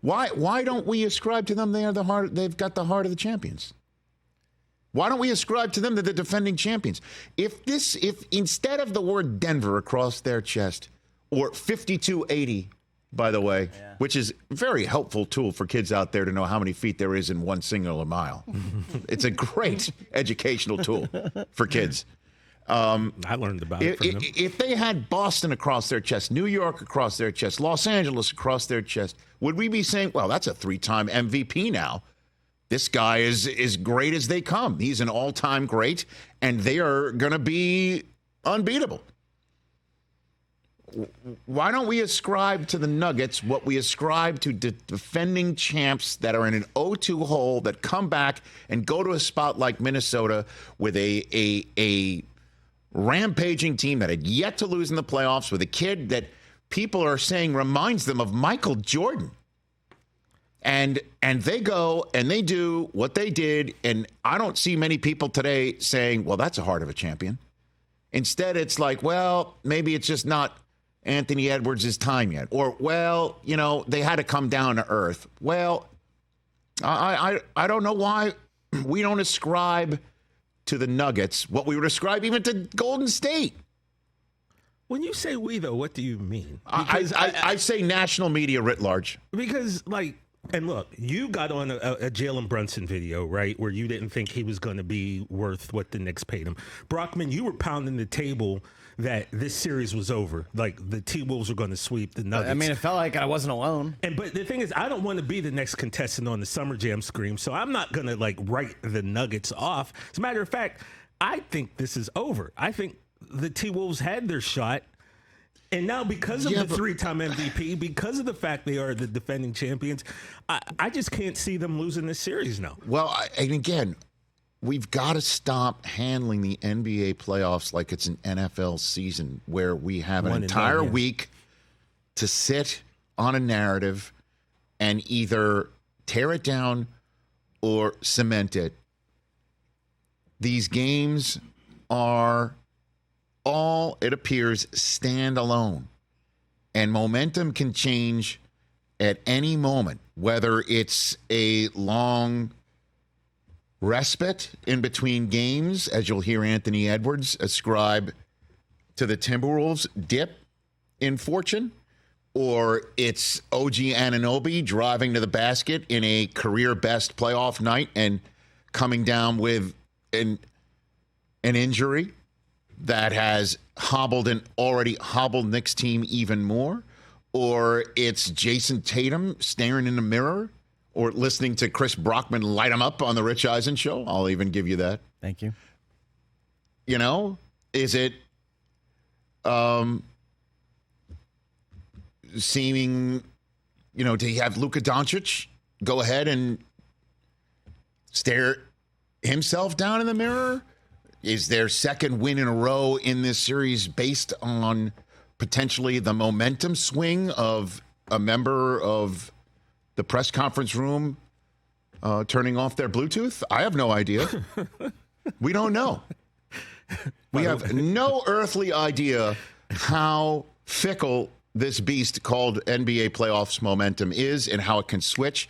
Why don't we ascribe to them they've got the heart of the champions? Why don't we ascribe to them that they're defending champions? If instead of the word Denver across their chest, or 5280, by the way, which is a very helpful tool for kids out there to know how many feet there is in one singular mile. It's a great educational tool for kids. I learned about it from them. If they had Boston across their chest, New York across their chest, Los Angeles across their chest, would we be saying, well, that's a 3-time MVP now? This guy is as great as they come. He's an all-time great, and they are going to be unbeatable. Why don't we ascribe to the Nuggets what we ascribe to defending champs that are in an 0-2 hole that come back and go to a spot like Minnesota with a rampaging team that had yet to lose in the playoffs, with a kid that people are saying reminds them of Michael Jordan. And they go and they do what they did, and I don't see many people today saying, well, that's a heart of a champion. Instead, it's like, well, maybe it's just not Anthony Edwards' time yet. Or, well, they had to come down to earth. Well, I don't know why we don't ascribe to the Nuggets what we would ascribe even to Golden State. When you say we, though, what do you mean? I say national media writ large. Because, and look, you got on a Jalen Brunson video, right, where you didn't think he was going to be worth what the Knicks paid him. Brockman, you were pounding the table that this series was over. Like, the T-Wolves were going to sweep the Nuggets. I mean, it felt like I wasn't alone. But the thing is, I don't want to be the next contestant on the Summer Jam Scream, so I'm not going to, write the Nuggets off. As a matter of fact, I think this is over. I think the T-Wolves had their shot. And now, because of the 3-time MVP, because of the fact they are the defending champions, I just can't see them losing this series now. Well, and again, we've got to stop handling the NBA playoffs like it's an NFL season where we have an entire week to sit on a narrative and either tear it down or cement it. These games are all, it appears, stand alone. And momentum can change at any moment, whether it's a long respite in between games, as you'll hear Anthony Edwards ascribe to the Timberwolves' dip in fortune, or it's OG Anunoby driving to the basket in a career-best playoff night and coming down with an injury that has hobbled an already hobbled Knicks team even more, or it's Jason Tatum staring in the mirror, or listening to Chris Brockman light him up on the Rich Eisen Show. I'll even give you that. Thank you. Is it seeming, to have Luka Doncic go ahead and stare himself down in the mirror? Is their second win in a row in this series based on potentially the momentum swing of a member of the press conference room turning off their Bluetooth? I have no idea. We don't know. We have no earthly idea how fickle this beast called NBA playoffs momentum is and how it can switch.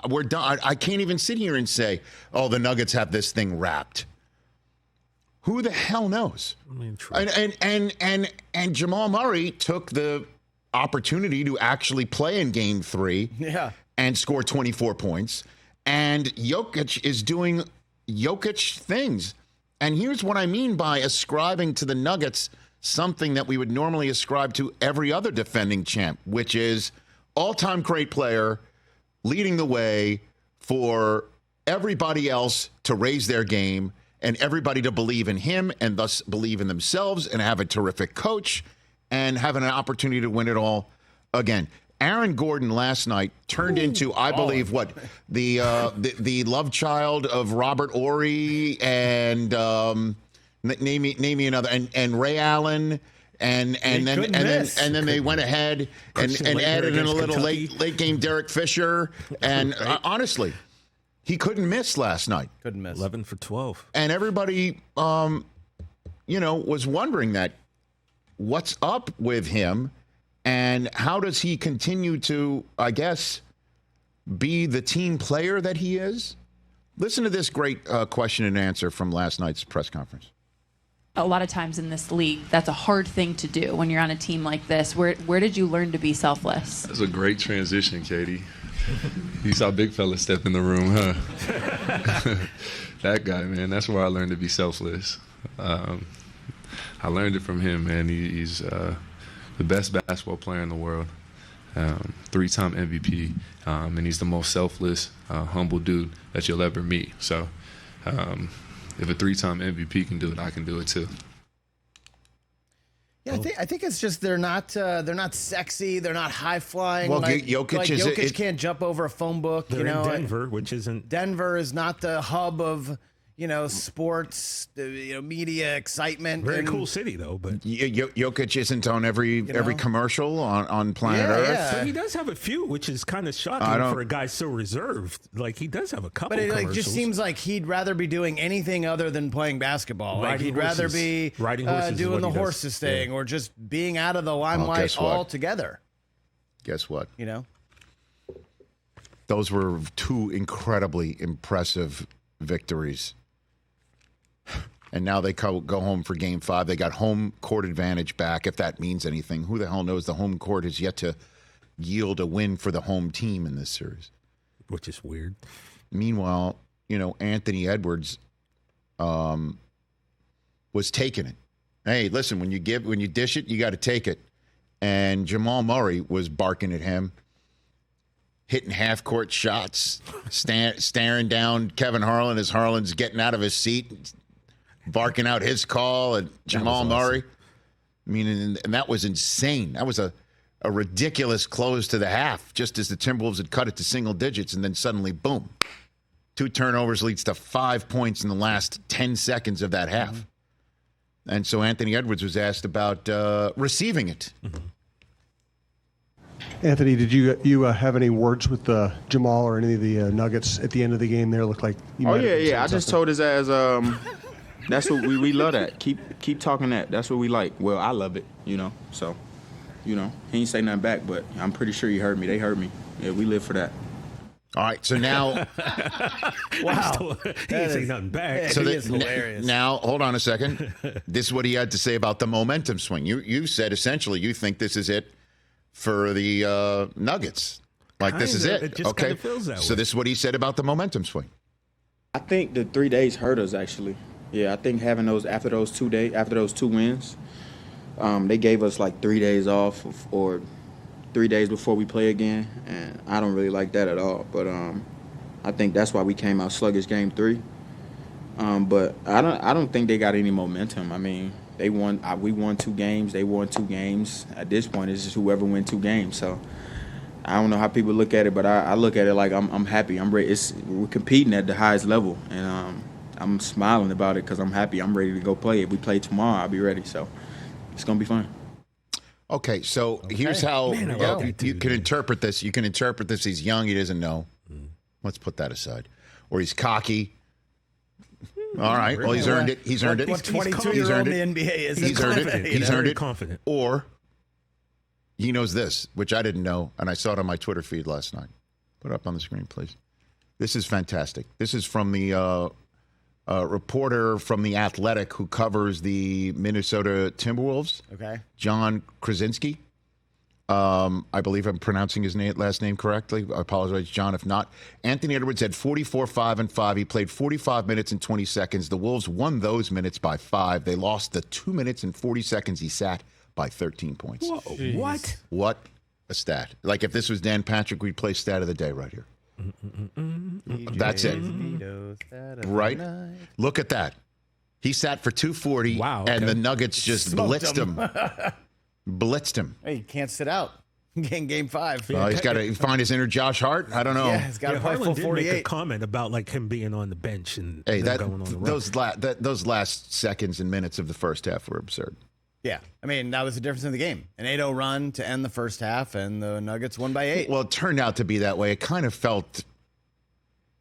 We're done. I can't even sit here and say, oh, the Nuggets have this thing wrapped. Who the hell knows? I mean, true. And Jamal Murray took the opportunity to actually play in Game 3 and score 24 points. And Jokic is doing Jokic things. And here's what I mean by ascribing to the Nuggets something that we would normally ascribe to every other defending champ, which is all-time great player leading the way for everybody else to raise their game and everybody to believe in him and thus believe in themselves and have a terrific coach and having an opportunity to win it all again. Aaron Gordon last night turned into, I believe, the love child of Robert Horry and name me another, and Ray Allen, and then they went ahead and added in a little late game Derek Fisher, and honestly, he couldn't miss last night. Couldn't miss. 11 for 12. And everybody, was wondering that what's up with him and how does he continue to, I guess, be the team player that he is? Listen to this great question and answer from last night's press conference. A lot of times in this league, that's a hard thing to do when you're on a team like this. Where did you learn to be selfless? That's a great transition, Katie. You saw big fella step in the room, huh? That guy, man, that's where I learned to be selfless. I learned it from him, man. He's the best basketball player in the world, 3-time MVP, and he's the most selfless, humble dude that you'll ever meet. So if a 3-time MVP can do it, I can do it too. Yeah, I think it's just they're not sexy, they're not high flying. Well, like, Jokic can't jump over a phone book. They're in Denver, which isn't. Denver is not the hub of sports, media excitement. Very cool city though, but Jokic isn't on every commercial on planet Earth. Yeah. But he does have a few, which is kind of shocking for a guy so reserved. Like he does have a couple. But it commercials. just seems like he'd rather be doing anything other than playing basketball. Like Riding he'd rather be riding horses doing the horses thing, or just being out of the limelight altogether. Guess what? Those were two incredibly impressive victories. And now they go home for Game 5. They got home court advantage back, if that means anything. Who the hell knows? The home court has yet to yield a win for the home team in this series. Which is weird. Meanwhile, Anthony Edwards was taking it. Hey, listen, when you dish it, you got to take it. And Jamal Murray was barking at him, hitting half-court shots, staring down Kevin Harlan as Harlan's getting out of his seat, barking out his call at Jamal Murray. Awesome. I mean, and that was insane. That was a ridiculous close to the half, just as the Timberwolves had cut it to single digits, and then suddenly, boom, 2 turnovers leads to 5 points in the last 10 seconds of that half. Mm-hmm. And so Anthony Edwards was asked about receiving it. Mm-hmm. Anthony, did you have any words with Jamal or any of the Nuggets at the end of the game there? Looked like you might have I just told his ass that's what we love that. Keep talking that. That's what we like. Well, I love it, So, he ain't say nothing back, but I'm pretty sure he heard me. They heard me. Yeah, we live for that. All right, so now wow. He ain't say nothing back. So is hilarious. Now, hold on a second. This is what he had to say about the momentum swing. You said essentially you think this is it for the Nuggets. Like this is it. It just kind of feels that way. So this is what he said about the momentum swing. I think the 3 days hurt us actually. Yeah, I think having after those 2 wins, they gave us like 3 days off or 3 days before we play again, and I don't really like that at all. But I think that's why we came out sluggish Game 3. But I don't think they got any momentum. I mean, they won. We won 2 games. They won 2 games. At this point, it's just whoever win 2 games. So I don't know how people look at it, but I look at it like I'm happy. I'm ready. We're competing at the highest level, and I'm smiling about it because I'm happy. I'm ready to go play. If we play tomorrow, I'll be ready. So it's gonna be fun. Okay, so here's how you can interpret this. You can interpret this. He's young. He doesn't know. Let's put that aside. Or he's cocky. All right. Well, he's earned it. He's earned it. What 22-year-old in the NBA is? He's earned it. He's earned it. Confident. Or he knows this, which I didn't know, and I saw it on my Twitter feed last night. Put it up on the screen, please. This is fantastic. This is from the reporter from The Athletic who covers the Minnesota Timberwolves. Okay. John Krasinski. I believe I'm pronouncing his last name correctly. I apologize, John, if not. Anthony Edwards had 44, 5, and 5. He played 45 minutes and 20 seconds. The Wolves won those minutes by 5. They lost the 2 minutes and 40 seconds he sat by 13 points. Whoa, what? What a stat. Like if this was Dan Patrick, we'd play stat of the day right here. That's it. Right? Look at that. He sat for 240, and the Nuggets just blitzed him. Blitzed him. Hey, he can't sit out. Game 5. He's got to find his inner Josh Hart. I don't know. Yeah, he's got to play full 48. Make a comment about like him being on the bench and going on the run. Those last seconds and minutes of the first half were absurd. Yeah, I mean, that was the difference in the game. An 8-0 run to end the first half, and the Nuggets won by 8. Well, it turned out to be that way. It kind of felt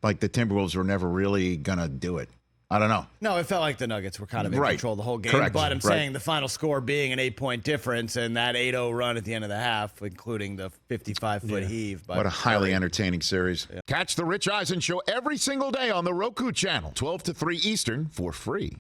like the Timberwolves were never really going to do it. I don't know. No, it felt like the Nuggets were kind of in Right. control the whole game. Correct. But I'm Right. saying the final score being an 8-point difference and that 8-0 run at the end of the half, including the 55-foot heave. By What a highly Curry. entertaining series. Catch the Rich Eisen Show every single day on the Roku channel, 12 to 3 Eastern, for free.